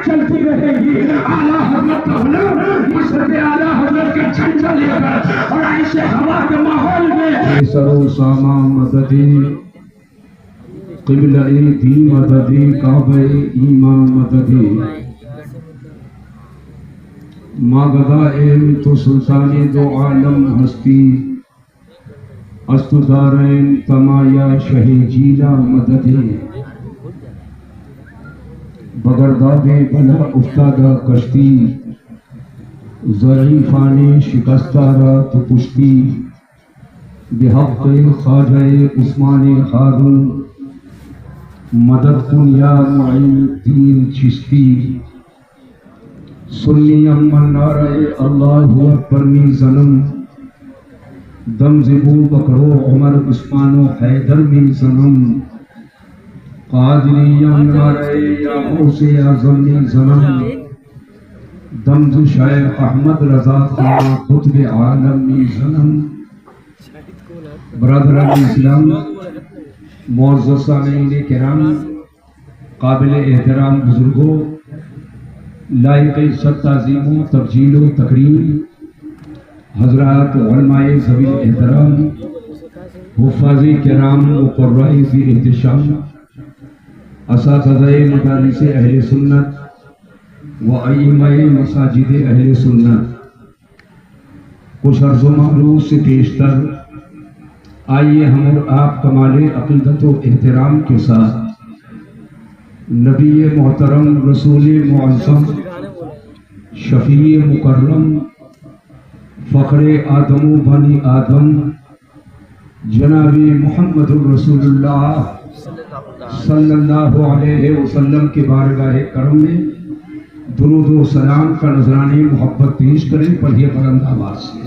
चलती रहेंगी। आला हजरत का हुनर मशरक़ आला हजरत का झंडा लेकर और ऐसे हवा के माहौल में सरो सामा मददी क़िबला-ए दी मददी काबा-ए ईमा मददी मागदा-ए तो सुल्ताने दो आलम हस्ती अस्तुदारैन तमाया शहे जीला मददी बगरदादे बला उफ्तादा कश्ती ज़रीफ़ाने शिकस्तारा तो पुश्ती बिहक़्क़े ख्वाजा उस्माने हारून मदद कुन या मुईनुद्दीन चिश्ती सुन्नी अम्मन नारे अल्लाहु अकबर में ज़नम दम ज़िबू बकरो उमर उस्मानो हैदर में ज़नम क़ादिरी नारे या गौसे आज़म में ज़नम दम शायख अहमद रज़ा खान क़ुत्ब आलम में ज़नम। बरादरान इस्लाम, मुअज़्ज़ज़ सामीईन किराम, काबिल एहतराम बुजुर्गों, लायक इज़्ज़त ताज़ीम व तब्जील व तकरीम हज़रात उलमाए ज़वील एहतराम, हुफ़्फ़ाज़ किराम व क़ुर्राए ज़ी एहतिशाम, असातिज़ाए मदारिस अहले सुन्नत व अइम्माए मसाजिद अहले सुन्नत, कुछ अर्ज़ व मालूम से पेशतर आइए हम और आप कमाले अक़ीदत व एहतराम के साथ नबी मोहतरम रसूल मुअज़्ज़म शफ़ी मुकर्रम फ़ख्रे आदम व बनी आदम जनाब मुहम्मदुर रसूलुल्लाह सल्लल्लाहु अलैहि वसल्लम के बारगाह करम में दुरूद व सलाम का नजराने मोहब्बत पेश करें। पढ़िए बुलंद आवाज़ से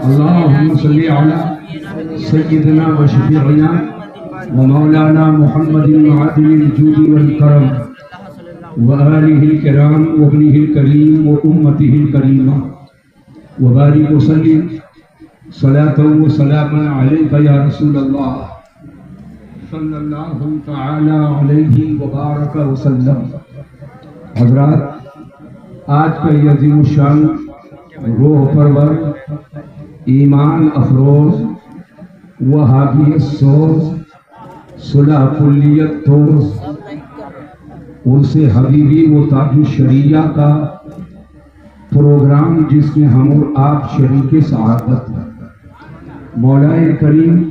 अल्लाहुम्मा सल्ली अला सय्यिदना व शफ़ीअना व मौलाना मुहम्मदिन आदिल जूदी वल करम व आलिहिल किराम व इब्निहिल करीम व उम्मतिहिल करीमा व बारिक व सल्लिम सलातन व सलामन अलैका या रसूलल्लाह सल्लल्लाहु तआला अलैहि व बारक व सल्लम। हज़रात, आज का ये अज़ीम शान रूह परवर, ईमान अफरोज़, वहाबियत सोज़, सुलह कुल्लियत तोज़, उनसे हबीबी व ताजु शरिया का प्रोग्राम जिसमें हम और आप शरीके सआदत हैं। मौलाए करीम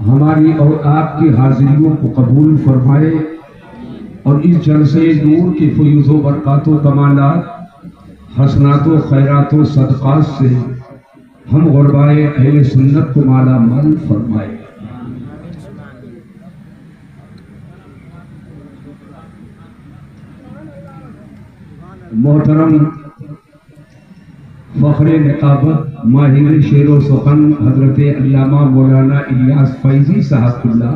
हमारी और आपकी हाज़िरियों को कबूल फरमाए और इस जलसे नूर के फयूज़ व बरक़ात व कमालात, हसनात व खैरात व सदक़ात से हम गुरबाए अहले सुन्नत को माला माल फरमाए। मोहतरम फ़ख्रे निक़ाबत माहिर शेर व सुख़न हज़रत अल्लामा मौलाना इलियास फैज़ी साहबुल्लाह,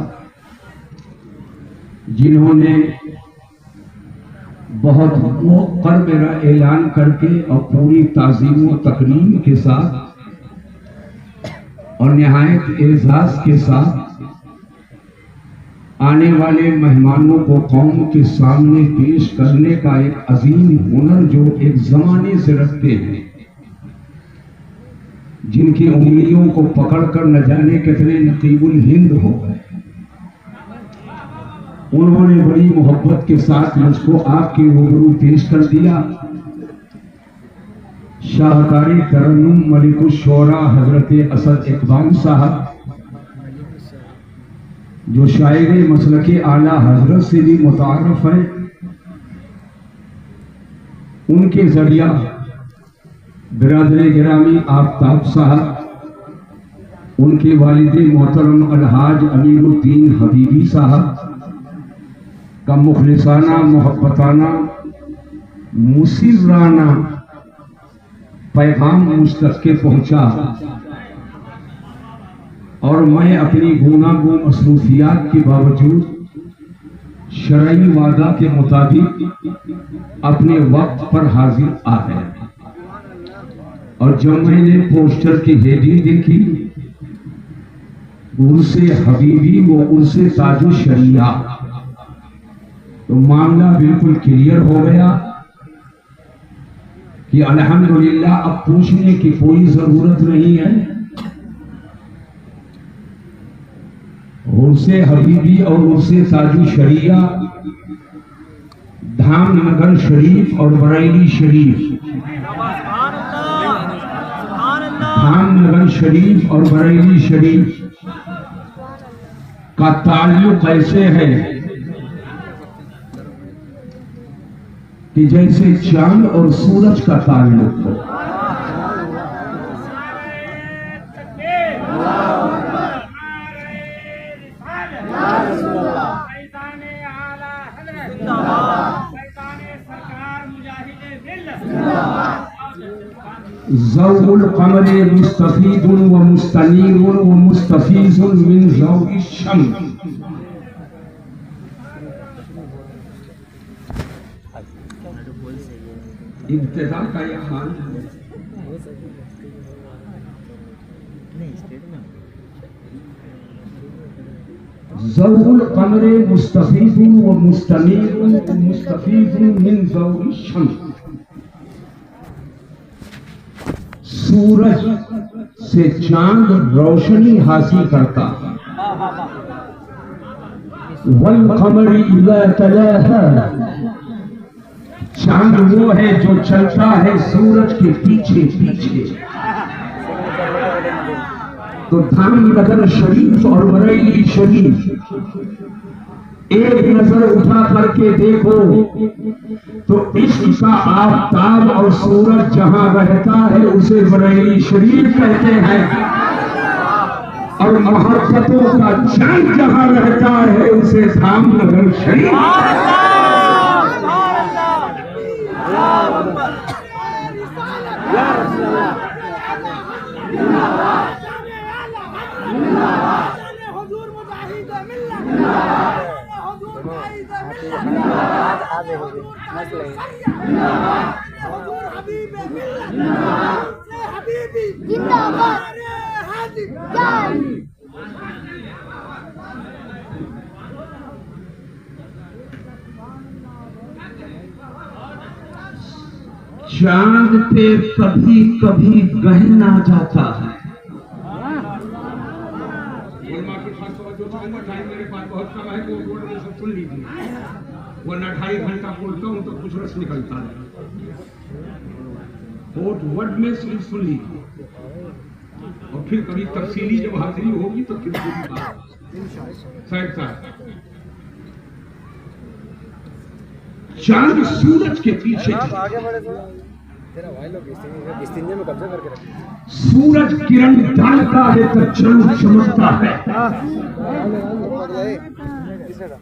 जिन्होंने बहुत मुक़र्र मेरा ऐलान करके और पूरी ताज़ीम व तकरीम के साथ और निहायत एजाज़ के साथ आने वाले मेहमानों को कौम के सामने पेश करने का एक अजीम हुनर जो एक ज़माने से रखते हैं, जिनकी उंगलियों को पकड़कर न जाने कितने नकीबुल हिंद हो गए, उन्होंने बड़ी मोहब्बत के साथ मुझको आपके रूबरू पेश कर दिया। शाहकारी तरन्नुम मलिकुश्शोरा हजरत असद इकबाल साहब, जो शायरे मसलके आला हजरत से भी मुतारफ है, उनके जरिया बिरादर गिरामी आफ्ताब साहब, उनके वालिद मोहतरम अलहाज अमीरुद्दीन हबीबी साहब का मुखलिसाना मोहब्बताना मुसिर्राना पैगाम मुझ तक के पहुंचा और मैं अपनी गुनागो मसरूफियात के बावजूद शरई वादा के मुताबिक अपने वक्त पर हाजिर आ गए। और जब मैंने पोस्टर की हेडिंग देखी, उनसे हबीबी वो उनसे ताजु शरिया, तो मामला बिल्कुल क्लियर हो गया कि अल्हम्दुलिल्लाह अब पूछने की कोई जरूरत नहीं है। उर्से हबीबी और उर्से ताजी शरिया, धामनगर शरीफ और बरेली शरीफ, धामनगर शरीफ और बरेली शरीफ का ताल्लुक ऐसे है कि जैसे चांद और सूरज का ताल्लुक हो। ज़ौल क़मरे मुस्तफ़ीदुन व मुस्तनीरुन व मुस्तफ़ीज़ुन मिन ज़ौइ शम्स। इब्तिदा का यह हाल है। ज़ौल क़मरे मुस्तफ़ीदुन व मुस्तनीरुन व मुस्तफ़ीज़ुन मिन ज़ौइ शम्स। सूरज से चांद रोशनी हासिल करता है। वल क़मरी इज़ा तलाहा, चांद वो है जो चलता है सूरज के पीछे पीछे। तो धामनगर शरीफ और बरेली शरीफ एक नजर उठा करके देखो तो इश्क का आफताब और सूरज जहां रहता है उसे बरेली शरीफ कहते हैं, और मोहब्बतों का चांद जहां रहता है उसे धामनगर शरीफ। चांद पे कभी कभी गहन आ जाता है। मेरे पास बहुत कम है, सब सुन लीजिए, वरना 2.5 घंटा बोलता हूँ तो कुछ रस निकलता है। वर्ड में सुन लीजिए, और फिर कभी तफसीली जब हाजिरी होगी तो फिर चांद सूरज के पीछे, सूरज किरण डालता है तो चांद चमकता है।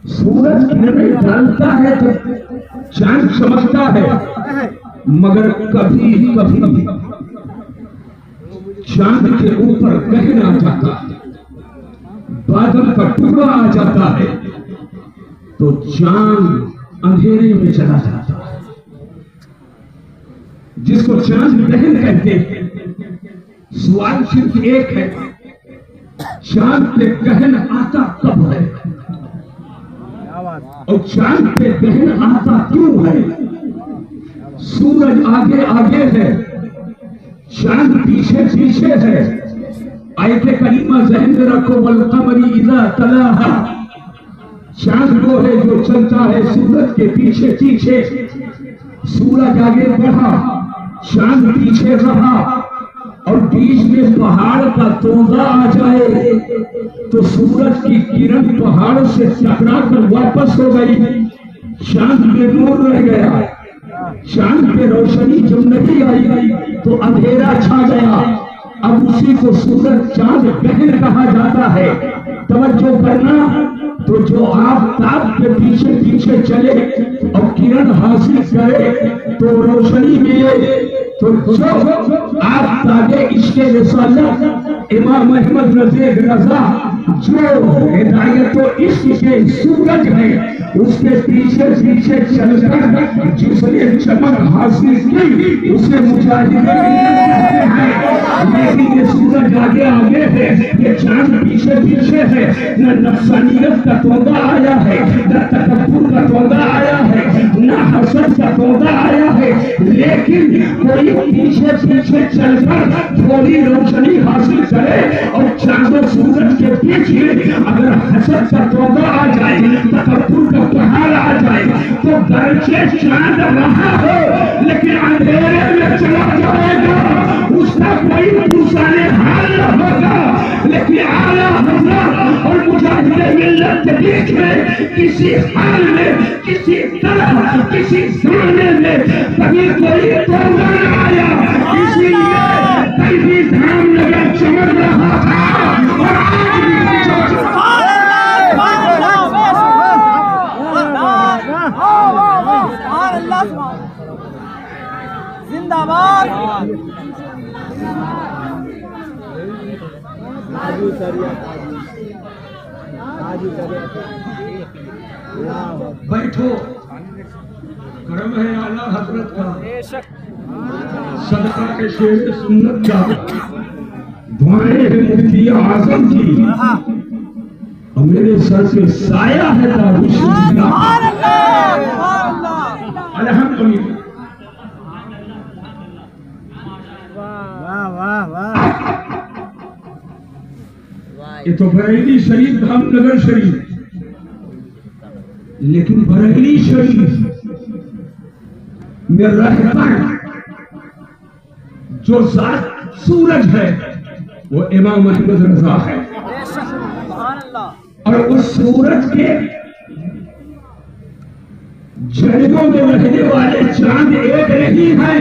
सूरज किरण डालता है तो चांद चमकता है, मगर कभी कभी चांद के ऊपर गहन आ जाता है, बादल का टुकड़ा आ जाता है तो चांद अंधेरे में चला जाता है, जिसको चांद गहन कहते हैं। सवाल सिर्फ एक है, चांद पे गहन आता कब है और चांद पे गहन आता क्यों है? सूरज आगे आगे है, चांद पीछे पीछे है। आयत करीमा ज़हन में रखो, वल क़मरी इज़ा तलाहा, चांद वो है जो चलता है सूरज के पीछे पीछे। सूरज आगे बढ़ा, चांद पीछे रहा, और बीच में पहाड़ का तोंगा आ जाए तो सूरज की किरण पहाड़ से टकरा कर वापस हो गई, चांद बेनूर रह गया। चांद पे रोशनी जब नहीं आई तो अंधेरा छा गया। अब उसी को सूरज चांद गहन कहा जाता है। तवज्जो करना, तो जो आफताब के पीछे पीछे चले और किरण हासिल करे तो रोशनी मिले, तो जो आफताबे इश्क़े रिसालत इमाम अहमद रज़ा जो हिदायत तो इश्क़ के सूरज है उसके पीछे पीछे चलकर जिसने चमक हासिल की उसे मुजाहिदीन है। लेकिन ये सूरज आगे आगे है, ये चांद पीछे पीछे है। न नफसानियत का तोंगा आया है, न तकब्बुर का तोंगा आया तोता आया है, लेकिन कोई पीछे पीछे चलकर थोड़ी रोशनी हासिल करे और चांद सूरज के पीछे अगर हसद का तोता आ जाए, तकब्बुर का पहाड़ आ जाए, तो दरचे चांद रहा हो लेकिन अंधेरे में चला जाएगा, उसका कोई पुरसाने हाल न होगा। लेकिन आला हज़रत और मुजाहिद मिल्लत के बीच में किसी हाल में, किसी तरह, किसी ज़माने में कभी कोई तोड़ा न आया, इसीलिए कभी धाम नगर चमक रहा था और आज भी चमक जिंदाबाद। बैठो, करम है आला हजरत का, सदका के शेर सुन्नत का, दुआएं है मुफ्ती आजम की, और मेरे सर से साया है ताबूश अल्हम्दुलिल्लाह। ये तो बरेली शरीफ, धामनगर शरीफ, लेकिन बरेली शरीफ में रहकर जो जात सूरज है वो इमाम अहमद रजा है, और उस सूरज के जड़ों में रहने वाले चांद एक नहीं है।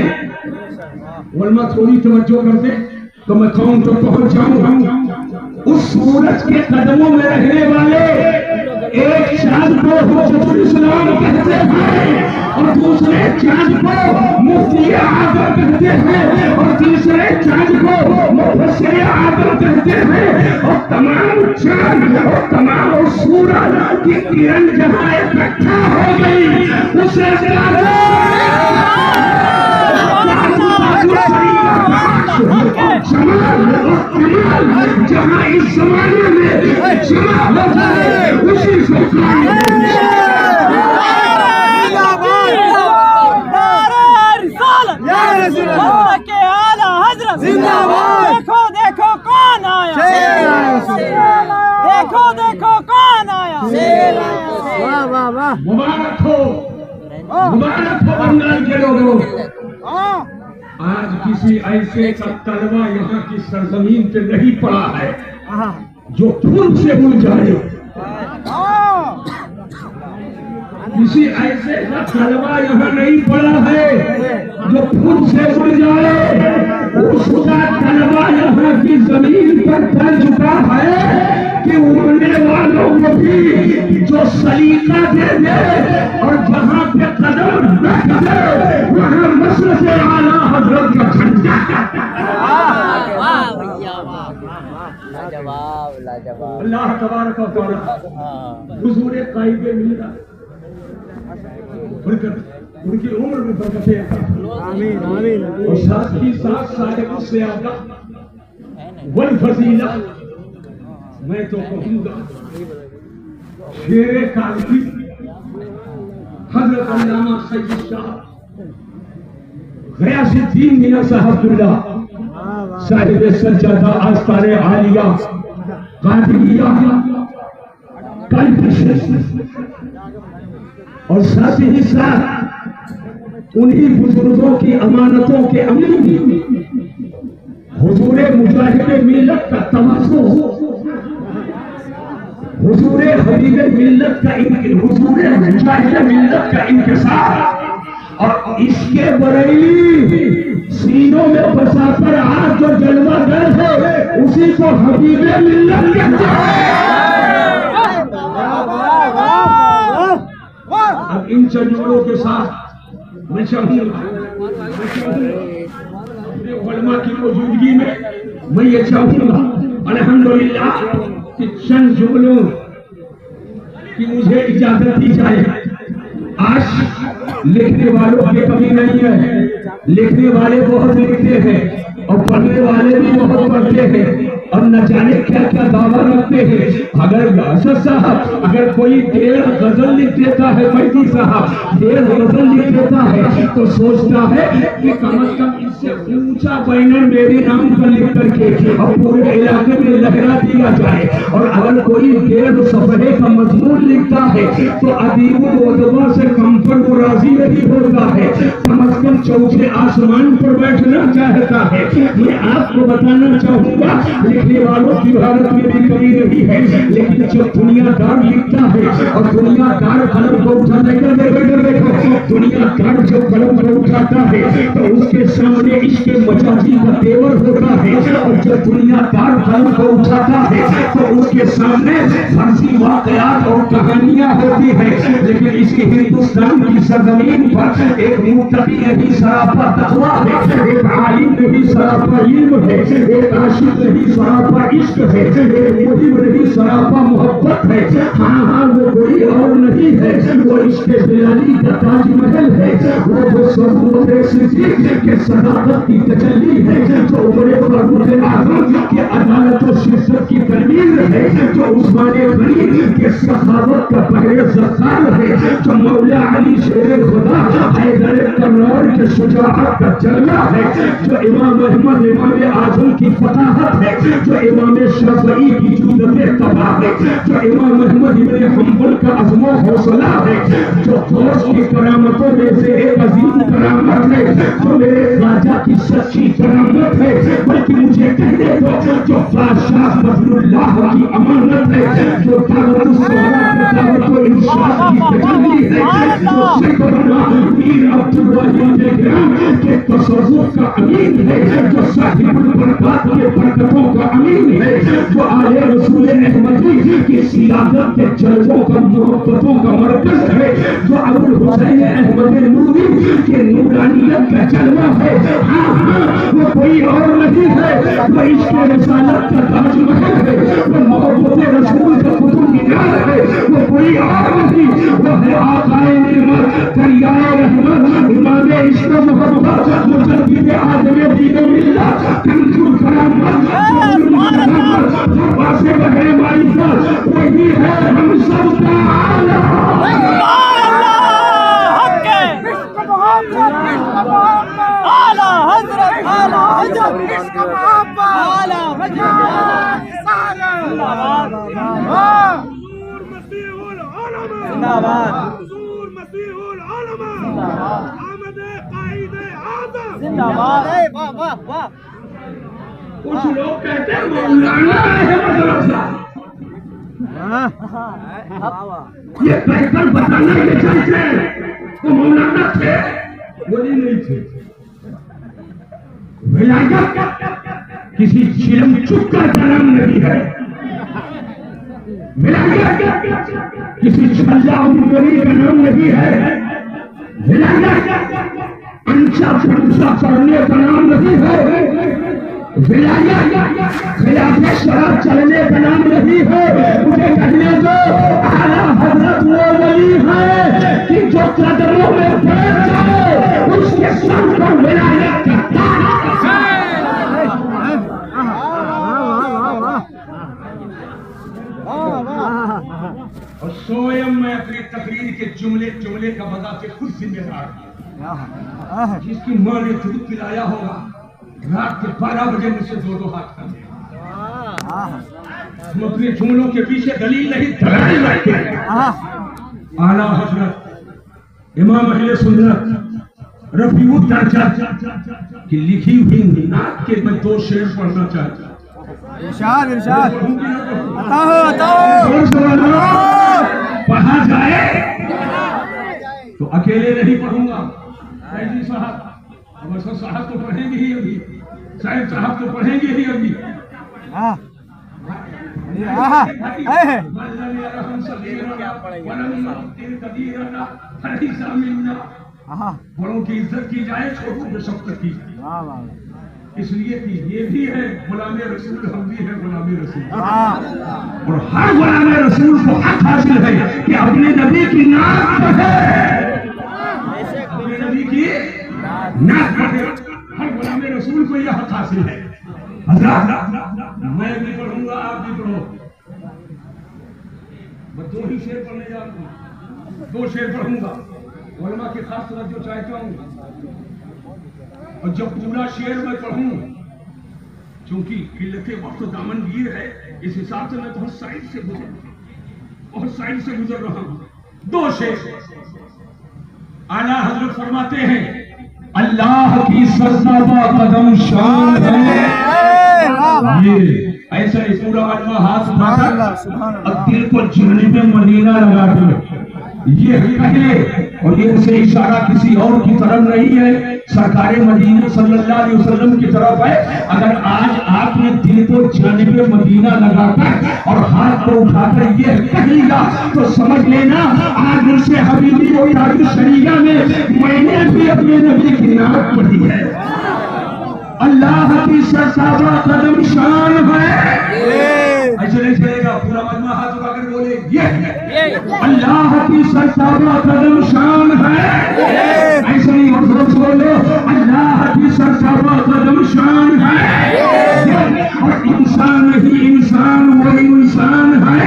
वल्मा थोड़ी तवज्जो करते तो मैं कहूं तो पहुंच जाऊंगा। उस सूरज के कदमों में रहने वाले एक चांद को हुज्जतुल इस्लाम कहते हैं, और दूसरे चांद को मुफ्ती आजम कहते हैं, और तीसरे चांद को मुफस्सिर आजम कहते हैं। और तमाम चांद और तमाम सूरज की किरण जहां इकट्ठा हो गई, उसे जहाँ इस जमाने में जमा हो जाए उसी से देखो देखो कौन आया, देखो देखो कौन आया। मुबारक हो बंगाल के लोगों। आज किसी ऐसे का तलवा यहाँ की सरजमीन पे नहीं पड़ा है जो खून से उड़ जाए। किसी ऐसे का तलवा यहाँ नहीं पड़ा है जो खून से उड़ जाए। उसका तलवा यहाँ की जमीन पर पड़ चुका है कि उड़ने वालों को भी जो सलीका दे दे, और जहाँ पे कदम रख दे वहाँ मसले से आला हजरत का झंडा। अल्लाह तबारक व तआला हुजूर कायद मिला उनकी उम्र में बरकतें, आमीन आमीन, और साथ ही साथ साहिब से आका वल फजीला। मैं तो कहूँगा शेरे कालकी हजरत अल्लामा सैयद शाह गयासुद्दीन मियां साहबुल्लाह साहिब सज्जादा आस्ताने आलिया कादिरिया और साथ ही साथ उन्हीं बुजुर्गों की अमानतों के अमीन हुजूर मुजाहिद मिल्लत का तवाज़ु, हुजूर हबीब मिल्लत का हुजूर मुजाहिद मिल्लत का इंकिसार, और इसके बरेली सीनों में बसाकर आज जो जलवा गर है उसी को हबीब मिल्लत कहते हैं। अब इन चंचलों के साथ मैं चाहूंगा उलमा की मौजूदगी में मैं ये चाहूंगा अल्हम्दुलिल्लाह कि चंद जुमलों की मुझे इजाजत दी जाए। आज लिखने वालों की कमी नहीं है, लिखने वाले बहुत लिखते हैं और पढ़ने वाले भी बहुत पढ़ते हैं, और न जाने क्या क्या दावा रखते हैं। अगर असद साहब अगर कोई 1.5 गजल लिख देता है, बैठी साहब 1.5 गजल लिख देता है तो सोचता है कि कम से कम इससे ऊंचा बैनर मेरे नाम पर लिख करके और पूरे इलाके में लहरा दिया जाए। और अगर कोई 1.5 सफ़हे का मजमून लिखता है तो अदीब से कम पर वो राजी नहीं होता है, कम से कम चौथे आसमान पर बैठना चाहता है। मैं आपको बताना चाहूंगा, लिखने वालों की भारत में भी कमी नहीं है, लेकिन जब दुनियादार लिखता है और दुनियादार कलम को उठाता है, दुनियादार जब कलम को उठाता है तो उसके सामने इसके मजाजी का तेवर होता है। और जब दुनियादार कलम को उठाता है तो उसके सामने फर्जी वाकयात और कहानियां होती है। लेकिन इसके हिंदुस्तान की सरजमीन पर एक मुत्तकी नहीं सरापा तकवा है, एक आलिम नहीं सरापा इल्म है, एक आशिक नहीं सरापा इश्क है, एक मुहिब नहीं सरापा मोहब्बत है। हाँ हाँ वो कोई और नहीं है, वो इसके बिलाली का ताजमहल है, वो जो समुद्र के सदाकत की तजल्ली है, जो बड़े फारूक आजम के अदालत और शिद्दत की तनवीर है, जो उस्माने गनी के सखावत का पहले ज़खार है, जो मौला अली शेर खुदा हैदर कन्नौर के शुजाअत का जलवा है, जो इमाम अहमद इमाम आजम की फताहत है, जो इमाम शाफई की जुदत तबाह है, जो इमाम अहमद इब्न हंबल का अज़्म हौसला है, जो गौस की करामतों में से एक अजीम करामत है, जो मेरे राजा की सच्ची करामत है, बल्कि मुझे कहने दो जो बादशाह फजलुल्लाह की अमानत है, जो दावत सोहरा के दावत और इरशाद की तजल्ली है, जो सैयदना मीर अब्दुल वाहिद के तसव्वुफ का अमीन है, जो साहिबुल बरकत के बरकतों का अमीन है, जो आले रसूल अहमदी की सियादत के जलवों का मोहब्बतों का मरकज है, जो अबुल हुसैन अहमद नूरी के नूरानियत का जलवा है। हाँ हाँ वो कोई और नहीं है, वो इसके रिसालत का ताजमहल है, वो मोहब्बत रसूल का कुतुब मीनार है, वो कोई और नहीं, वो है आकाए निमत दरियाए रहमत इमाम इश्क मोहब्बत मुजद्दिद आदम दीन मिल्लत कंजुल करामत वासे बहरे मारिफत वही है हम सब का आला। आला हजरत आला हजरत इसका मोहब्बत आला हजरत जिंदाबाद हुजूर मसीहुल उलमा जिंदाबाद हुजूर मसीहुल उलमा जिंदाबाद अहमद कायद आज़म जिंदाबाद। वाह वाह वाह। कुछ लोग कहते हैं मौलाना अहमद रजा, ये कहकर बताना ये चाहते वो मौलाना थे, वली नहीं थे। विलायत किसी चिलम चुक्का का नाम नहीं है, विलायत किसी छल्ला उम्मीद का नाम नहीं है, विलायत अंशा पंशा करने का नाम नहीं है, विलायत खिलाफे शराब चलने का नाम नहीं है। मुझे कहने दो आला हजरत वो वली है कि जो कदमों में बैठ जाए उसके सर पर विलायत का ताज है। और स्वयं मैं अपनी तकरीर के जुमले जुमले का बजाते खुद जिम्मेदार हूं। जिसकी मां ने दूध पिलाया होगा रात के 12 बजे मुझसे 2-2 हाथ खाते। हम अपने जुमलों के पीछे दलील नहीं दलाल रखते हैं। आला हजरत इमाम अहले सुन्नत रफीउद दर्जा की लिखी हुई नात के मैं 2 शेर पढ़ना चाहता हूं। इरशाद इरशाद पढ़ा जाए तो अकेले नहीं पढ़ूंगा, फैजी साहब अवसर साहब तो पढ़ेंगे ही अभी, साहिब साहब तो पढ़ेंगे ही अभी। बड़ों की इज्जत की जाए, छोटों की शफ़क़त की जाए, इसलिए कि ये भी है गुलामे रसूल, हम भी है गुलामे रसूल। और हर गुलामे रसूल को हक हासिल है कि अपने नबी की नात पढ़े, अपने नबी की नात पढ़े। हर गुलामे रसूल को यह हक हासिल है। हज़रत मैं भी पढ़ूंगा, आप भी पढ़ो। मैं 2 ही शेर पढ़ने जा रहा हूँ, 2 शेर पढ़ूंगा, उलमा की खास तवज्जो चाहता हूँ। और जब पूरा शेर मैं पढ़ूं, क्योंकि किल्लते वक्त दामनगीर है, इस हिसाब से मैं बहुत साइड से गुजर रहा हूं। 2 शेर आला हजरत फरमाते हैं, अल्लाह की सरसाबा कदम शान है। ये ऐसा ही पूरा आत्मा हाथ उठाकर अब दिल को जानिब मदीना लगा के ये कहे, और ये उसे इशारा किसी और की तरफ नहीं है, सरकार मदीना सल्लल्लाहु अलैहि वसल्लम की तरफ है। अगर आज आपने दिल को जानिब मदीना लगाकर और हाथ को उठाकर ये कह लिया तो समझ लेना आज उससे हबीबी और राजू शरीया में मैंने भी अपने नबी की नात पढ़ी है। अल्लाह की सरसाबा कदम शान है। ऐसे नहीं चलेगा, पूरा मजमा हाथ उठाकर बोले ये अल्लाह की सरसाबा कदम शान है। ऐसे नहीं और जोर से बोलो, अल्लाह की सरसाबा कदम शान है। और इंसान ही इंसान वो इंसान है।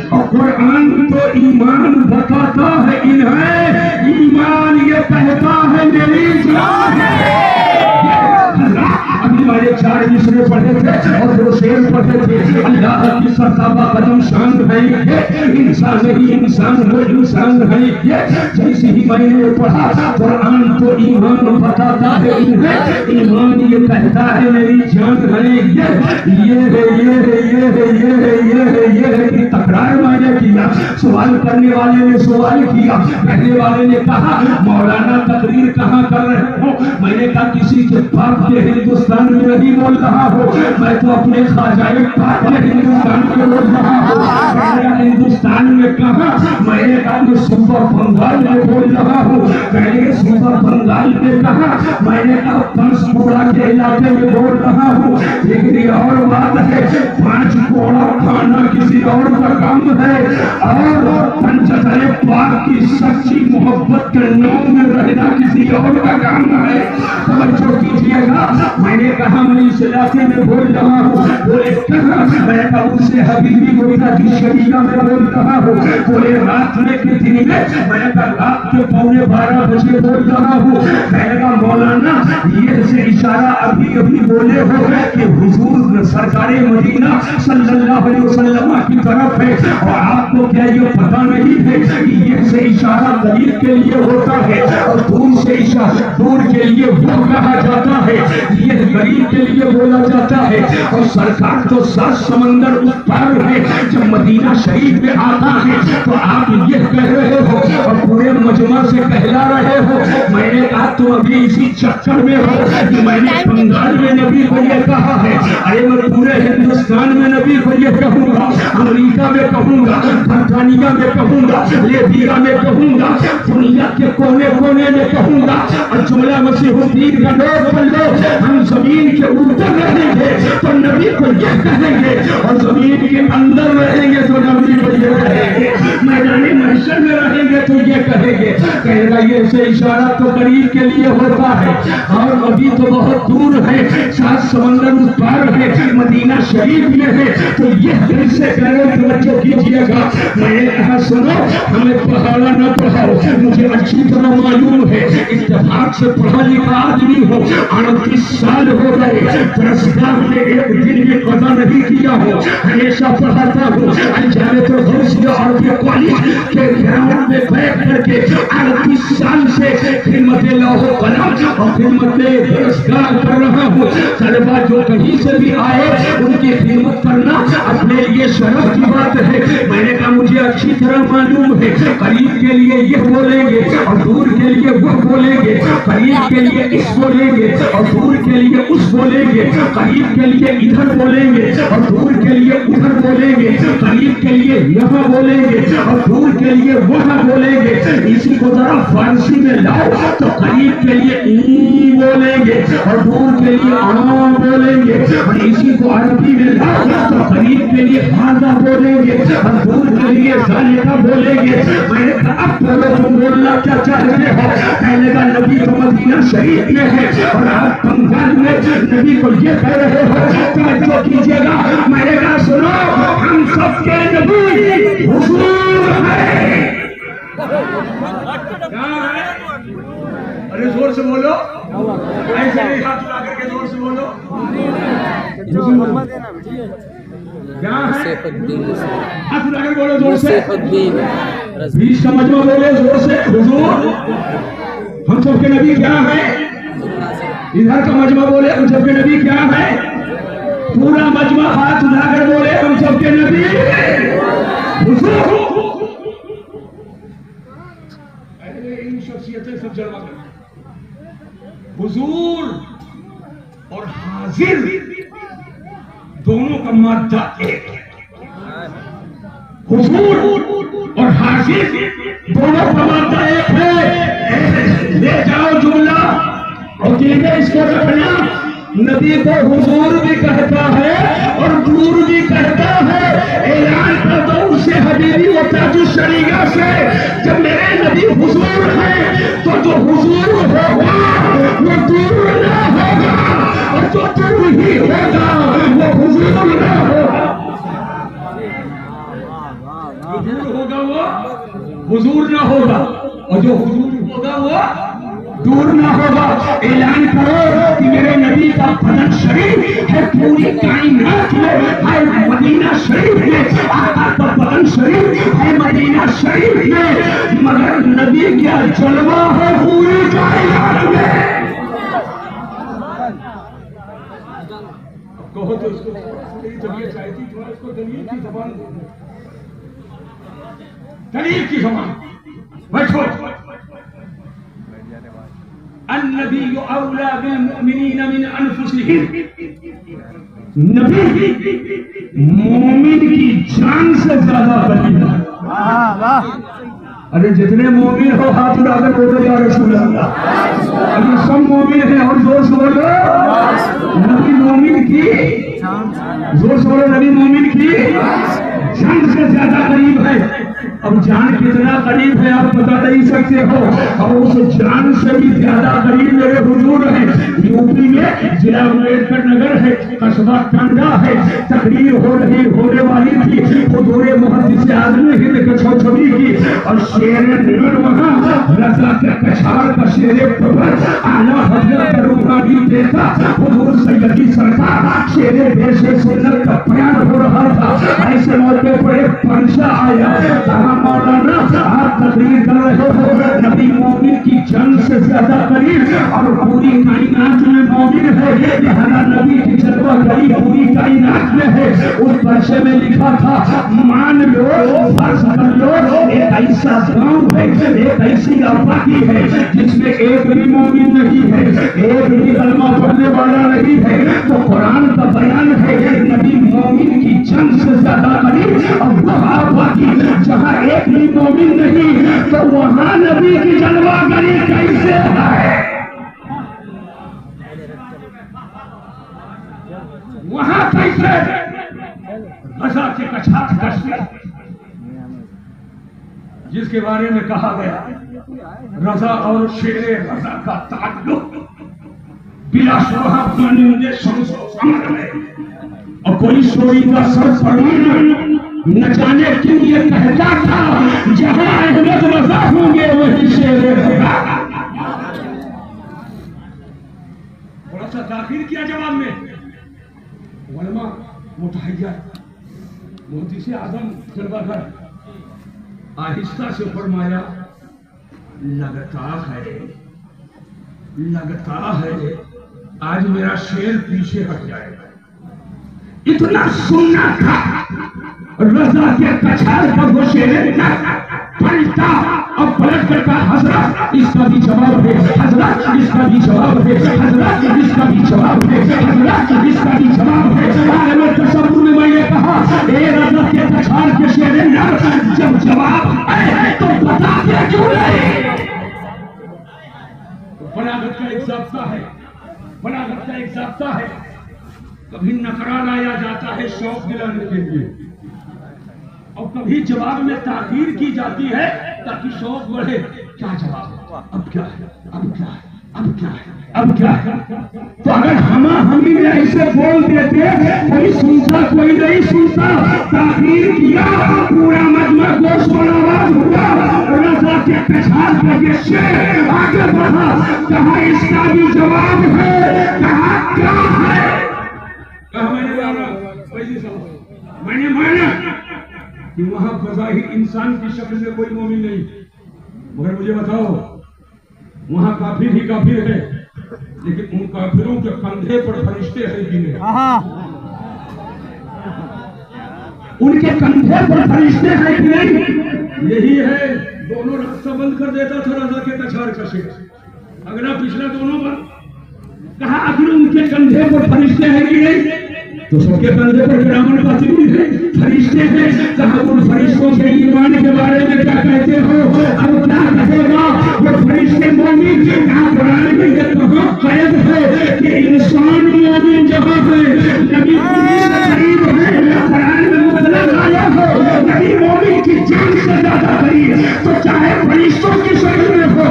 और कुरान तो ईमान बताता है इन्हें, ईमान ये कहता है मेरी जान है। अभी हमारे 4 मिसरे पढ़े थे और 2 शेर पढ़े थे। अल्लाह की सरसाबा कदम शान है ये, इंसान ही इंसान वो इंसान है ये। जैसे ही मैंने पढ़ा कुरान तो ईमान बताता है इन्हें, ईमान ये कहता है मेरी जान है ये। ये है ये है ये है ये है ये है ये है कि तकरार मैंने किया, सवाल करने वाले ने सवाल किया, कहने वाले ने कहा मौलाना तकरीर कहाँ कर रहे हो? मैंने कहा किसी के बाप के हिंदुस्तान में नहीं बोल रहा हो, मैं तो अपने ख्वाजाए पाक में हिंदुस्तान में बोल रहा हूँ। हिंदुस्तान में कहा? मैंने कहा सुपर बंगाल में बोल रहा हूँ। मैंने सुपर बंगाल में कहा? मैंने कहा पंचकुला के इलाके में बोल रहा हूँ। लेकिन और बात है, 5 कोड़ा खाना किसी और का काम है और पंचतरे पाक की सच्ची मोहब्बत के नाम में रहना किसी और का काम है। समझो कीजिएगा, मैंने कहा मैं इस इलाके में बोल रहा हूँ। बोले कहा? मैं कहा उनसे हबीबी गोता की शरीया में बोल रहा हूँ। बोले रात में के दिन में? मैंने कहा रात के 11:15 बजे बोल रहा हूँ। मैंने कहा मौलाना ये से इशारा अभी अभी बोले हो कि हुजूर सरकारे मदीना सल्लल्लाहु अलैहि वसल्लम की तरफ है, और आपको क्या ये पता नहीं है कि ये से इशारा करीब के लिए होता है और दूर से इशारा दूर के लिए वो कहा जाता है, ये गरीब के लिए बोला जाता है। और सरकार तो 7 समंदर उस पार है, जब मदीना शरीफ में आता है तो आप ये कह रहे हो और पूरे मजमा से कहला रहे हो। मैंने कहा तुम अभी इसी चक्कर में हो कि मैंने बंगाल में नबी को ये कहा है। अरे मैं पूरे हिंदुस्तान में नबी को ये कहूंगा, अमेरिका में कहूंगा, बर्तानिया में कहूंगा, लेबिया में कहूंगा, दुनिया के कोने कोने में कहूंगा। और जुमला मसीहुद्दीन का लोग हम जमीन के ऊपर रहेंगे तो नबी को ये कहेंगे, और जमीन के अंदर रहेंगे तो नबी को ये कहेंगे, मैदानी महशर में रहेंगे तो ये कहेंगे। कहेगा ये से इशारा तो करीब के लिए होता है और अभी तो बहुत दूर है, 7 समंदर उस पार है, मदीना शरीफ में है, तो ये कैसे करो? तवज्जो कीजिएगा। मैंने कहा सुनो, हमें पढ़ाना न पढ़ाओ, मुझे अच्छी तरह मालूम है, इत्तेफाक से पढ़ा लिखा आदमी हो, 38 साल हो गए, दरसगाह में एक दिन भी कदा नहीं किया हो, हमेशा पढ़ाता हूँ। जाने तो अरबी कॉलेज के ग्राउंड में बैठ करके 38 साल से खिदमत लौहो कलम और खिदमत दरसगाह कर रहा हूँ। तलबा जो कहीं से भी आए उनकी खिदमत करना अपने लिए शरफ की बात है। मैंने कहा मुझे अच्छी तरह मालूम है, करीब के लिए ये बोलेंगे और दूर के लिए वो बोलेंगे, करीब के लिए इस बोलेंगे और दूर के लिए उस बोलेंगे, करीब के लिए इधर बोलेंगे और दूर के लिए उधर बोलेंगे, करीब के लिए यहाँ बोलेंगे और दूर के लिए वहाँ बोलेंगे। इसी को जरा फारसी में लाओ तो करीब के लिए ई बोलेंगे और दूर के लिए आ बोलेंगे, और इसी को अरबी में लाओ तो करीब के लिए हादा बोलेंगे और दूर के लिए जालिका बोलेंगे। मैंने कहा अब तुम बोलना क्या चाहते हो? पहले का नबी तो मदीना शरीफ में है और आप पंजाब में नबी को ये कह रहे हो। तवज्जो कीजिएगा, मेरे का सुनो, हम सबके नबी हुजूर है। अरे जोर से बोलो, ऐसे नहीं हाथ उठा करके जोर से बोलो। क्या है? हाथ उठा कर बोलो जोर से। बीच का मजमा बोलो जोर से, हुजूर। हम सबके नबी क्या है? इधर का मजमा बोले, हम सबके नबी क्या है? पूरा मजमा हाथ उठाकर बोले, हम सबके नबी हुजूर। इन शख्सियतें सब जलवा कर, हुजूर और हाजिर दोनों का मादा एक है। हुजूर और हाजिर दोनों का मादा एक है। ले जाओ जुमला और देखिए इसको रखना। नबी को हुजूर भी कहता है और दूर भी कहता है। ऐलान कर दो उससे हबीबी व ताजु शरीगा से, जब मेरे नबी हुजूर है तो जो हुजूर होगा वो दूर ना होगा और जो दूर ही होगा वो हुजूर ना होगा। जो दूर होगा वो हुजूर ना होगा और जो हुजूर होगा वो दूर ना होगा। ऐलान करो कि मेरे नबी का बदन शरीफ है पूरी कायनात में है मदीना शरीफ में। आका का बदन शरीफ है मदीना शरीफ में, मगर नबी क्या जलवा है पूरी कायनात में। कहो तो उसको तबीयत चाहिए थी, थोड़ा उसको दलील की ज़बान, दलील की ज़बान। बैठो। अन्नबी औला बिल-मुमिनीन मिन अनफुसिहिम, नबी मोमिन की जान से ज्यादा करीब है। अरे जितने मोमिन हो हाथ उठाकर बोलो या रसूल अल्लाह। अरे सब मोमिन है और जोर से बोलो नबी मोमिन की, जोर से बोलो नबी मोमिन की जान से ज्यादा करीब है। अब जान कितना करीब है आप बता नहीं सकते हो, और उस जान से भी ज्यादा करीब मेरे हुजूर है। यूपी में जिला अम्बेडकर नगर है, कस्बा टांडा है, तकरीर होने वाली थी हुजूर मुहद्दिस आज़म हिंद के छवि की, और शेर निगर वहाँ रज़ा के कछार का शेर प्रवर आला हज़रत रूहानी देता हुजूर सैयदी सरकार शेर देश सुन्नत का बयान हो रहा था। ऐसे मौके पर एक पंशा आया, मौलाना आप तकरीर कर रहे हो नबी मोमिन की जान से ज्यादा करीब और पूरी कायनात में मोमिन है, लिहाजा नबी की जलवा करी पूरी कायनात में है। उस पर्चे में लिखा था मान लो फर्ज कर लो एक ऐसा गांव है, एक ऐसी आबादी है जिसमें एक भी मोमिन नहीं है, एक भी कलमा पढ़ने वाला नहीं है, तो कुरान का बयान है नबी मोमिन की जान से ज्यादा करीब। और वह आबादी जहाँ एक भी मोमिन नहीं तो वहां नबी की जलवागरी कैसे है? वहां कैसे रज़ा के कछार कश्मीर जिसके बारे में कहा गया रज़ा और शेरे रज़ा का ताल्लुक बिलाशुबहा बने शम्स में, और कोई स्टोरी का सर पढ़ना न जाने क्यों ये कहता था जहां अहमद रज़ा होंगे वही शेर रज़ा। थोड़ा सा दाखिल किया जवाब में उलमा मुतहय्या मुहद्दिस आज़म जलवागर आहिस्ता से फरमाया लगता है आज मेरा शेर पीछे हट जाएगा। इतना सुनना था रज़ा के कछार का वो शेर पलटा और पलट कर कहा हजरत इसका भी जवाब है, हजरत इसका भी जवाब है, हजरत इसका भी जवाब है, हजरत इसका भी जवाब है। आलम तसव्वुर में मैंने कहा ए रज़ा के कछार के शेर नर जब जवाब आए तो बताते क्यों नहीं? बलागत का एक ज़ाब्ता है, बलागत का एक ज़ाब्ता है। कभी नकरा लाया जाता है शौक दिलाने के लिए और कभी जवाब में ताकीद की जाती है ताकि शौक बढ़े। क्या जवाब है? अब क्या है? अब क्या है? अब क्या है? अब क्या है? तो अगर हम ही ऐसे बोल देते, कोई सुनता कोई नहीं सुनता, ताकीर किया, पूरा मजमा गोश पर आवाज हुआ, रजा के पेशाब लगे से आगे बढ़ा, कहा इसका भी जवाब है, कहा क्या है? कहा मैंने माना कि वहां बज़ाहिर इंसान की शक्ल में कोई मोमिन नहीं, मगर मुझे बताओ वहां काफिर ही काफिर है, लेकिन उन काफिरों के कंधे पर फरिश्ते हैं कि नहीं? उनके कंधे पर फरिश्ते हैं कि नहीं? यही है, दोनों रास्ता बंद कर देता था रजा के कछार कसे, अगला पिछला दोनों बंद। कहा आखिर उनके कंधे पर फरिश्ते हैं कि नहीं? तो सबके कंधे पर किरामन कातिबीन है, फरिश्ते हैं। कहा उन फरिश्तों के ईमान के बारे में क्या कहते हो? अब क्या कहेगा वो फरिश्ते मोमिन? कहा कुरान में ये कहां कैद है कि इंसान मोमिन जहां है, नबी करीब है, कुरान में मतलब आया है नबी मोमिन की जान से ज्यादा करीब, तो चाहे फरिश्तों की शक्ल में हो,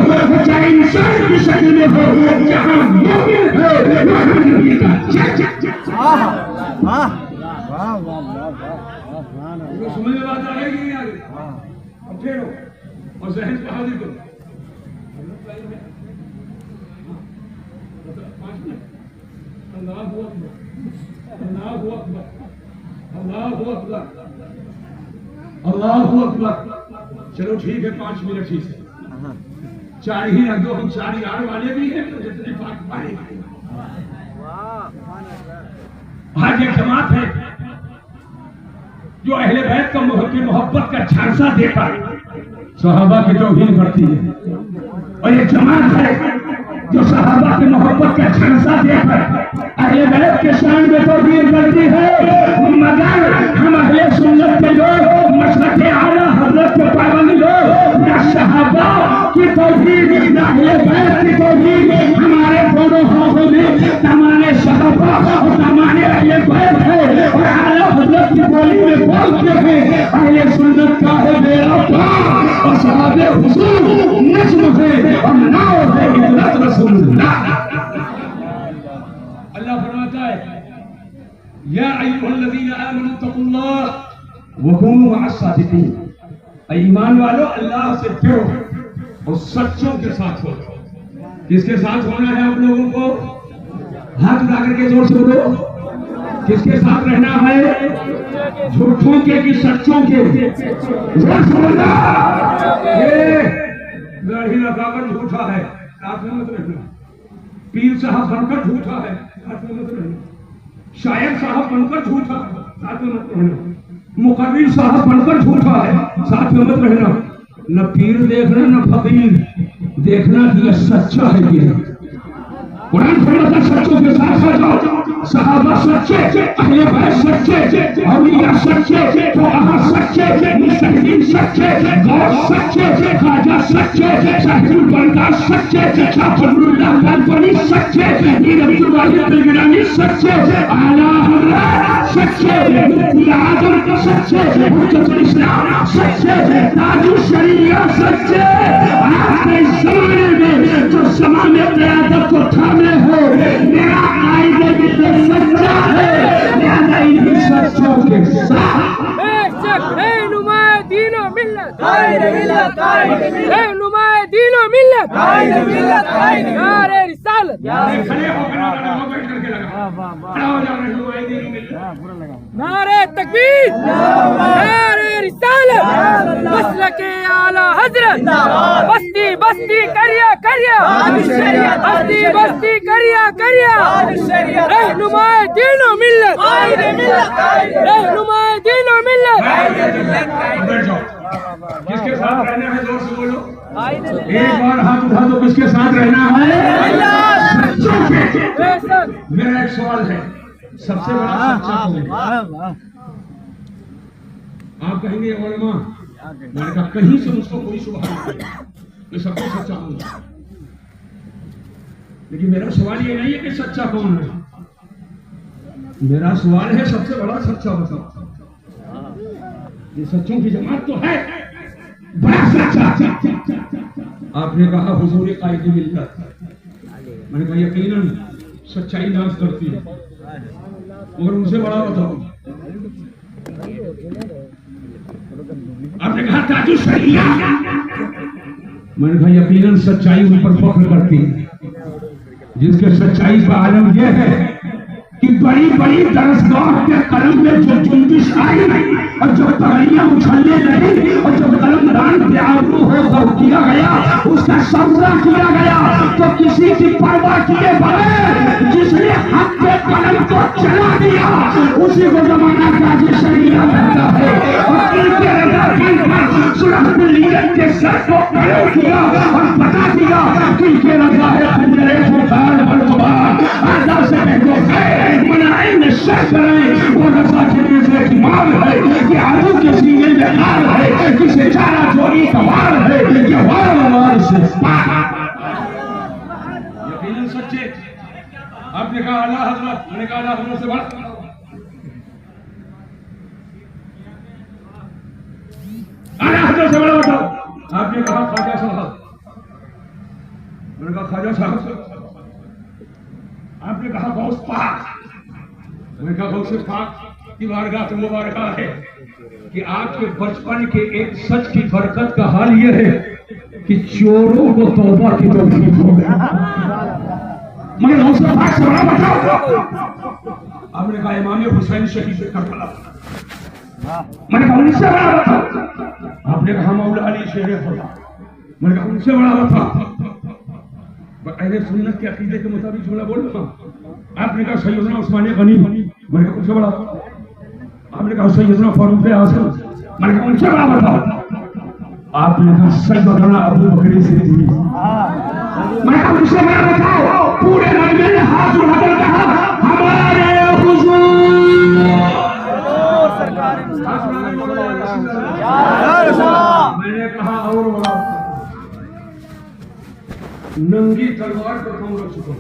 चाहे इंसान की शक्ल में हो, जहां मोमिन है वहां नबी का समझ में बात आएगी नहीं आगे? अब ठहरो और जहन को हाजिर करो। अल्लाहु अकबर, अल्लाहु अकबर, अल्लाहु अकबर, अल्लाहु अकबर। चलो ठीक है, 5 मिनट ही से 4 ही रख दो, हम 4 यार वाले भी हैं, तो जितने पाक पाए। आज एक जमात है जो अहले बैत का मोहब्बत का झांसा देकर सहाबा की तौहीन करती है, और एक जमात है जो सहाबा की मोहब्बत का झांसा देकर अहले बैत के शान में तौहीन करती है। मगर हम अहले सुन्नत के लोग, मसलक आला हज़रत के पाबंद लोग, ना सहाबा की तौहीन ना अहले बैत की तौहीन, हमारे दोनों हाथों में तमाने सहाबा और तमाने अहले बैत है, और आला हज़रत की बोली में बोलते हैं अहले सुन्नत का है मेरा पाक, और सहाबे हुजूर नज्म है और नाव है इल्लत रसूलुल्लाह। अल्लाह फरमाता है या अय्युहल्लज़ीना आमनू तक़ुल्लाह व कूनू मअस-सादिक़ीन, ईमान वालों अल्लाह से डरो और सच्चों के साथ हो। किसके साथ होना है आप लोगों को? हाथ उठा करके जोर से बोलो, किसके साथ रहना है? झूठों के कि सच्चों के? जोर से बोलो। ये दाढ़ी लगाकर झूठा है, साथ में मत रहना। पीर साहब बनकर झूठा है, साथ में मत रहना। शायर साहब बनकर झूठा है, साथ में मत रहना। मुकर्रिर साहब बनकर झूठा है, साथ में मत रहना। न पीर देखना न फकीर देखना कि यह सच्चा है कि नहीं। कुरान फरमाता सच्चों के साथ हो जाओ, सहाबा सच्चे, अहले बैत सच्चे, औलिया सच्चे, फुक़हा सच्चे, मुस्तहिदीन सच्चे, गौस सच्चे, ख्वाजा सच्चे, साहिबुल बरदार सच्चे, शाफरुल्लाह कालपनी सच्चे, मीर अब्दुल वाहिद बिलगिलानी सच्चे, आला हज़रत सच्चे, मुफ्ती आज़म सच्चे, हुज्जतुल इस्लाम सच्चे, ताजुल शरीया सच्चे। आज के ज़माने में जो ज़माने क़यादत को थामे हो, मेरा कायदे भी सच्चा है, लिहाजा इन्हीं सच्चों के साथ रहनुमाए दीनो मिल्लत, रहनुमाए दीनो मिल्लत, नारे रिसालत, नारे तकबीर, नारे रिसालत, मसलके आला हज़रत, बस्ती बस्ती करिया करिया, बस्ती बस्ती करिया करिया, रहनुमाए दीनो मिल्लत, रहनुमाए दीनो मिल्लत। किसके साथ रहना है? जोर से बोलो, एक बार हाथ उठा दो। किसके साथ रहना है? सच्चों के। मेरा एक सवाल है, सबसे बड़ा सच्चा कौन है? आप कहेंगे उलमा, मैंने कहा कहीं से मुझको कोई शुबहा नहीं है, मैं सबसे सच्चा हूँ। लेकिन मेरा सवाल ये नहीं है कि सच्चा कौन है, मेरा सवाल है सबसे बड़ा सच्चा बताओ। ये सच्चों की जमात तो है, बड़ा सच्चा। आपने कहा हुजूर कायदे मिल्लत, मैंने कहा यकीनन सच्चाई नाज करती है, मगर उनसे बड़ा बताओ। आपने कहा ताजु शरिया, मैंने कहा यकीनन सच्चाई उन पर फख्र करती है, जिसके सच्चाई का आलम यह है कि बड़ी बड़ी दरसगाह के कलम में जो जुम्बिश आई और जो तगड़ियां उछलने लगी और जो कलमदान बेआबरू हो किया गया, उसका सौदा किया गया, तो किसी की परवाह किए बगैर जिसने हक के कलम को चला दिया उसी को जमाना का शरीया कहता है। और इनके सुरक्षित के सर को खड़े किया और बता दिया कि इनके रजा है खंजरे फुकार बलवार आजा से बेहतर है मनाए निश्चय करें। वो रजा के लिए बेईमान है कि आलू के सीने में हार है, किसे चारा चोरी का वार है, ये वार से यकीनन सच्चे। आपने कहा आला हजरत, मैंने कहा आला हजरत से बड़ा। आला हजरत से बड़ा बताओ। आपने कहा ख्वाजा साहब, मैंने कहा ख्वाजा साहब। आपने कहा गौस पाक, मैंने कहा गौस पाक की बारगाह तो वो बारगाह है कि आपके बचपन के एक सच की बरकत का हाल यह है कि चोरों को तौबा की तौफीक हो गई। मगर गौस पाक से बड़ा बताओ। आपने कहा इमाम हुसैन शहीद करबला, मैंने कहा उनसे बड़ा बताओ। आपने कहा मौला अली शेर खुदा, मैंने कहा उनसे बड़ा बताओ। अहले सुन्नत के अकीदे के मुताबिक जुमला बोल रहा हूं। आपने कहा सैयदना उस्मान गनी, मैंने कहा उनसे बड़ा। आपने कहा सैयदना फारूक आज़म, मैंने कहा उनसे बड़ा बताओ। आपने कहा सैयदना अबू बकर सिद्दीक, मैंने कहा उनसे बड़ा बताओ। पूरे मजमे ने हाथ उठाकर कहा हमारे हुजूर मैंने कहा और बड़ा। नंगी तलवार पर कौन रख चुका,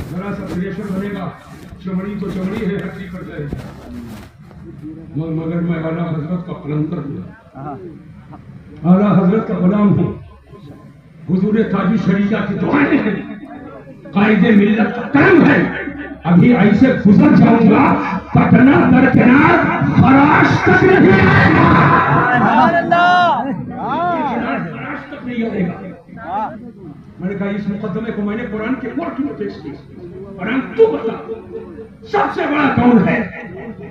जरा सा प्रेशर बनेगा, चमड़ी तो चमड़ी है, हड्डी कर जाएगी। मगर मैं आला हजरत का कलंदर हूँ, आला हजरत का गुलाम हूँ। हुजूर ताजु शरीया की दुआएं हैं, कायदे मिल्लत का कर्म है। अभी ऐसे गुजर जाऊंगा, पटना दरकिनार खराश तक नहीं आएगा, खराश तक नहीं आएगा। मैंने कहा इस मुकदमे को मैंने कुरान के कोर्ट में पेश किया। कुरान तू बता सबसे बड़ा कौन है?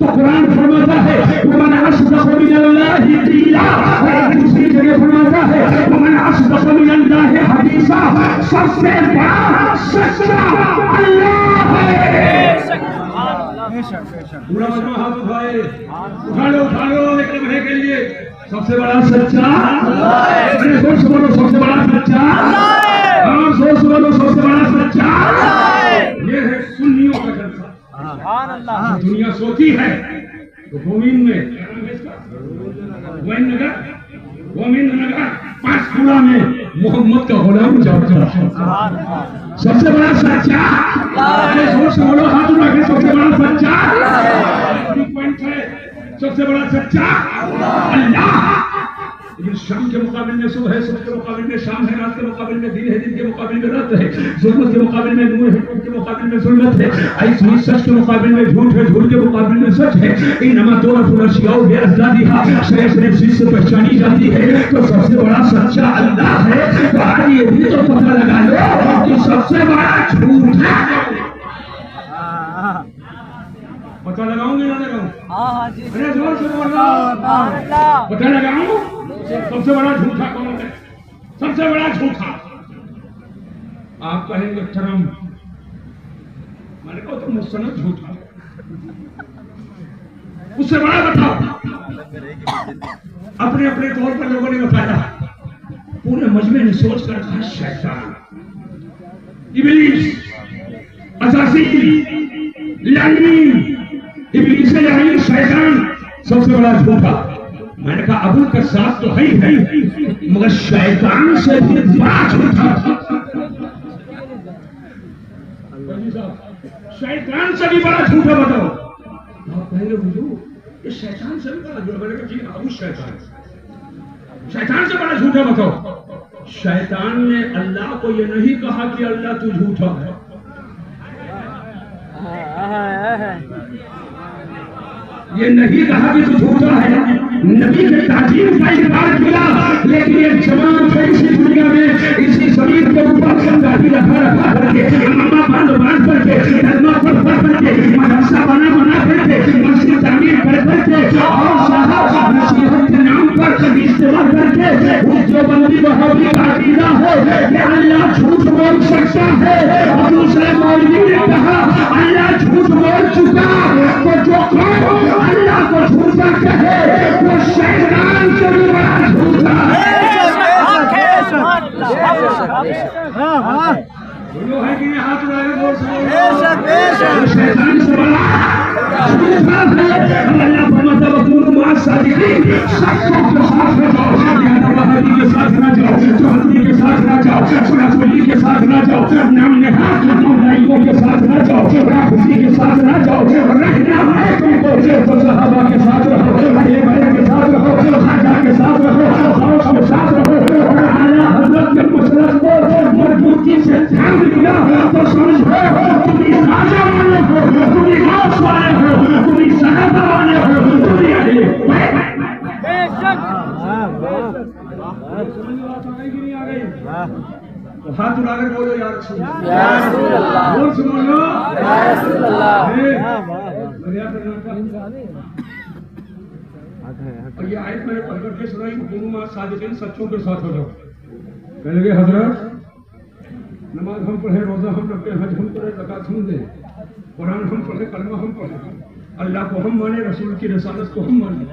तो कुरान फरमाता है वमन अस्दक़ु मिनल्लाहि क़ीला, और दूसरी जगह फरमाता है वमन अस्दक़ु मिनल्लाहि हदीसा। सबसे बड़ा सच्चा अल्लाह है। पूरा मजमा हाथ उठाए, उठा लो एक लम्हे के लिए। सबसे बड़ा सच्चा अल्लाह है। मैंने जोर से बोलो सबसे बड़ा सच्चा अल्लाह है। और जोर से बोलो सबसे बड़ा सच्चा अल्लाह है। ये है सुन्नियों का जलसा। सुभान अल्लाह। दुनिया सोती है तो गोविंद में गोविंद नगर पांचकुड़ा में मोहम्मद का गुलाम जाता है। सबसे बड़ा सच्चा अल्लाह। जोर से बोलो हाथ उठा के सबसे बड़ा सच्चा अल्लाह है। सबसे बड़ा सच्चा अल्लाह। लेकिन शाम के मुकाबले में सुबह है, सुबह के मुकाबले में शाम है, रात के मुकाबले में दिन है, दिन के मुकाबले में रात है, जुल्मत के मुकाबले में नूर है, नूर के मुकाबले में जुल्मत है, ऐसी सच के मुकाबले में झूठ है, झूठ के मुकाबले में सच है। इन्नमा तुअरफ़ुल अश्याउ बिअज़दादिहा, शय सिर्फ चीज से पहचानी जाती है। तो सबसे बड़ा सच्चा अल्लाह है। तो आज ये भी तो पता लगा लो कि सबसे बड़ा झूठ है। पता लगाऊंगे ना लगाऊं? हाँ जी। अरे जोर से बोल रहा हूं। पता लगाऊं सबसे बड़ा झूठा कौन है? सबसे बड़ा झूठा आप कहेंगे ट्रम्प, मैंने कहा तो मुस्तनद झूठा। उससे बड़ा बताओ। अपने अपने तौर पर लोगों ने बताया, पूरे मजमे ने सोच कर कहा शैतान, इब्लीस, अज़ाज़ील, लाईन, इब्लीस लाईन, शैतान सबसे बड़ा झूठा। मैंने कहा अबू का साथ तो है ही, मगर शैतान से भी बड़ा झूठा। शैतान से भी बड़ा झूठा बताओ। आप कहेंगे हुजूर ये शैतान से भी बड़ा झूठा। मैंने कहा जी अबू शैतान। शैतान से बड़ा झूठा बताओ। शैतान ने अल्लाह को ये नहीं कहा कि अल्लाह तू झूठा है, ये नहीं कहा कि तू झूठा है। नबी के ताजीम का इकरार किया, लेकिन ये जवान थे इसी दुनिया में, इसी शरीर के ऊपर दाढ़ी रखा करके, इमामा बांध करके, कलमा पढ़ करके, मदरसा बना करके, मस्जिद तामीर करके और साहब नसीहत के नाम पर इस्तेमाल करके उस जो बंदी वहाबी का अकीदा है कि अल्लाह झूठ बोल सकता है, और दूसरे मौलवी ने कहा अल्लाह झूठ बोल चुका, तो जो कौन अल्लाह को झूठा कहे वो शैतान से भी बड़ा झूठा है। बोलो है कि हाथ उठाए बोल शैतान से बड़ा झूठा है। अल्लाह फरमाता है वकुन माअ सादिकीन, सच्चों के साथ न जाओ, या वहाबी के साथ न जाओ, जोहरी के साथ न जाओ, सुन्नतुल्ली के साथ न जाओ, नाम नेहाद मौलाइयों के साथ न जाओ, राफिजी के साथ न जाओ, रहना है तुमको तो सहाबा के साथ रहो, अहले बैत के साथ रहो, खाजा के साथ रहो, गौस के साथ रहो। और आला हज़रत के मसलक को मजबूती से ध्यान दिया तो समझो तुम इस खाजा वाले हो, तुम इस गौस वाले हो, तुम इस सहाबा वाले हो, तुम अहले बैत। बेशक हाथ उठाकर बोलो या रसूल अल्लाह, बोल सुनो या रसूल अल्लाह। और ये आयत मैंने पढ़ करके सुनाई, हुकुम सादिकीन, सच्चों के साथ हो जाओ। कहने लगे हजरत नमाज हम पढ़े, रोजा हम रखते, हज हम करे, ज़कात हम दे, कुरान हम पढ़े, कलमा हम पढ़े, अल्लाह को हम माने, रसूल की रिसालत को हम माने,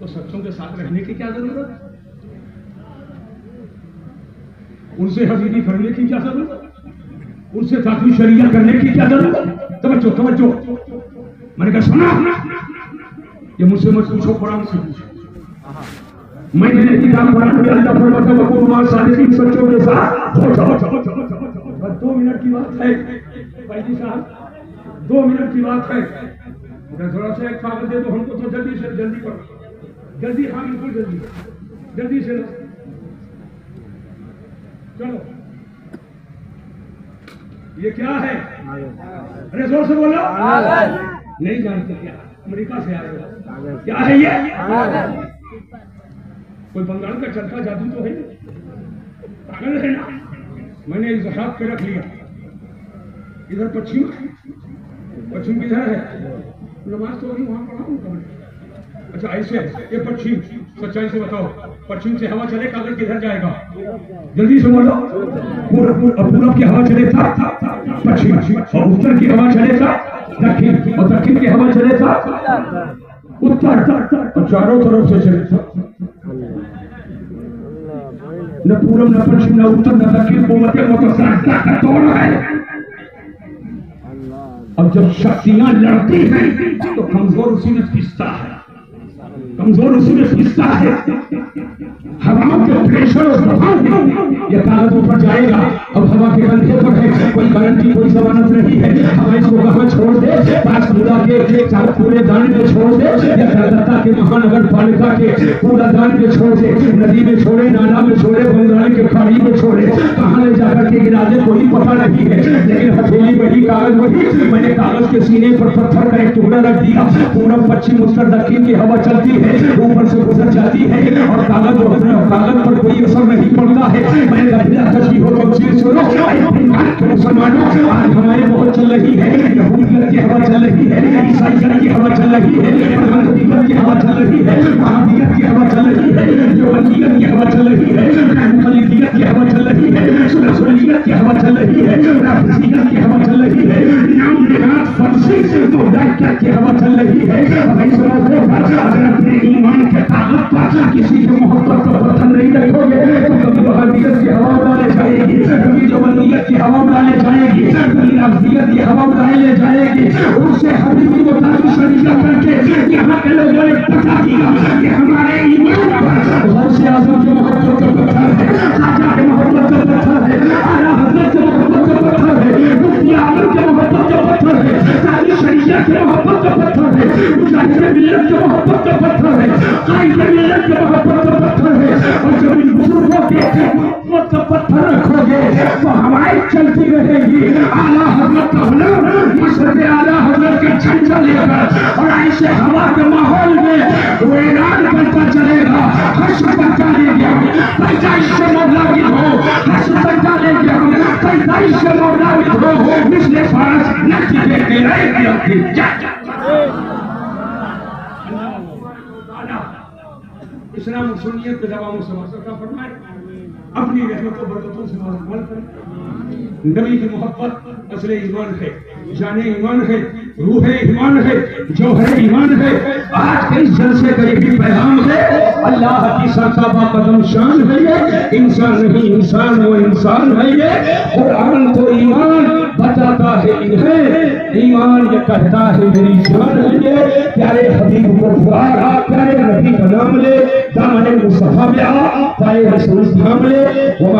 तो सच्चों के साथ रहने की क्या जरूरत, उनसे हजीरी करने की क्या जरूरत, उनसे ताक़ी शरिया करने की क्या जरूरत। तवज्जो तवज्जो, मैंने कहा सुना, ये मुझसे मत पूछो, कुरान से पूछो। मैंने किताब पढ़ा कि अल्लाह फरमाता है वकुन माअ सादिकीन, सच्चों के साथ हो जाओ। 2 मिनट की बात है भाई साहब, 2 मिनट की बात है, थोड़ा सा एक कागज दे दो हमको, तो जल्दी से जल्दी पढ़ो, जल्दी, हाँ बिल्कुल जल्दी, जल्दी से चलो। ये क्या है? अरे जोर से बोलो। नहीं जानते क्या? अमेरिका से आए हो। क्या है ये? कोई बंगाल का चरखा जादू तो है, पागल है ना? मैंने इस हिसाब पे रख लिया। इधर पश्चिम किधर है? नमाज तो अभी वहां पढ़ाऊंगा। अच्छा ऐसे, ये पश्चिम, सच्चाई से बताओ, पश्चिम से हवा चले कागज किधर जाएगा? जल्दी से बोलो। पूरब की हवा चले था पश्चिम, और उत्तर की हवा चले था दक्षिण, और दक्षिण की हवा चले था उत्तर, और चारों तरफ से चले था। न पूरब न पश्चिम न उत्तर न दक्षिण, कुव्वत मुतसादिदा का दौर है। अब जब शक्तियां लड़ती हैं तो कमजोर उसी में पिसता है, कमजोर उसी में पिसता है। हवाओं के प्रेशर और दबाव, ये कागज ऊपर जाएगा। अब हवा के कंधे पर है, कोई गारंटी कोई जमानत नहीं है। हवा इसको कहाँ छोड़ दे, पांचकूला के चार पूरे दान में छोड़ दे, या कलकत्ता के महानगर पालिका के पूरा दान में छोड़ दे, नदी में छोड़े, नाला में छोड़े, बंगाल के खाड़ी में छोड़े, कहाँ ले जाकर के गिरा दे कोई पता नहीं है। लेकिन हथेली वही, कागज वही। मैंने कागज के सीने पर पत्थर का एक टुकड़ा रख दिया। पूरब पश्चिम उत्तर दक्षिण की हवा चलती है, ऊपर से गुजर जाती है, और कागज पर कोई असर नहीं पड़ता है। मैंने गफिला तस्वीर हो तफसीर सुनो। मुसलमानों, आज हमारे बहुत चल रही है, यहूदियत की हवा चल रही है, ईसाईयत की हवा चल रही है, महमदियत की हवा चल रही है, वहाबियत की हवा चल रही है, देवबंदियत की हवा चल रही है, खलीदियत की हवा चल रही है, सुन्नतियत की हवा चल रही है, राफिजियत की हवा चल रही है, नाम निहाद फर्जी मुदाक्कियत की हवा चल रही है। भाई सुनो, अगर अपने ईमान के ताकत पर किसी की मोहब्बत को पसंद नहीं रखोगे तो कभी वहाबियत की हवा उड़ाने जाएगी, कभी देवबंदियत की हवा उड़ाने जाएगी, कभी राफिजियत की हवा उड़ाने जाएगी। उससे हबीबी मुताबिक शरीयत करके यहाँ के लोगों ने पता किया कि हमारे ईमान पर गौस आज़म की मोहब्बत का पत्थर है, खाजा की मोहब्बत का पत्थर है, आला हज़रत की मोहब्बत का पत्थर है, मुफ्ती आज़म की मोहब्बत का पत्थर है, सारी शरीयत की मोहब्बत का पत्थर है, मुजाहिद मिल्लत की मोहब्बत का पत्थर है, कायद मिल्लत की मोहब्बत का पत्थर है, और जब इन बुजुर्गों के मोहब्बत का पत्थर रखोगे तो हवाएं चलती रहेगी। आला हजरत का हुनर मशरक़ आला हजरत के झंडा लेकर और ऐसे हवा के माहौल में वो ऐलान करता चलेगा, हश्र तक डालेंगे हम, पैदाइश से मौलावी हो, हश्र तक डालेंगे हम, पैदाइश से मौलावी हो, मिसले फारस नक्की देते रहेंगे अपनी। इस्लाम और सुन्नियत के दबाव से मसला फरमाए, अपनी रहमतों बरकतों से माल करें। नबी की मोहब्बत असले ईमान है, जाने ईमान है, रूह ईमान है, जो है ईमान है। आज के इस जलसे का यही पैगाम है, अल्लाह की सरताबा कदम शान है ये, इंसान नहीं इंसान वो इंसान है ये। कुरान तो ईमान बताता है इन्हें, ईमान ये कहता है मेरी जान है ये। प्यारे हबीब को पुकारा, प्यारे नबी का नाम ले, दामन मुस्तफा में आ, पाए रसूल थाम ले, वो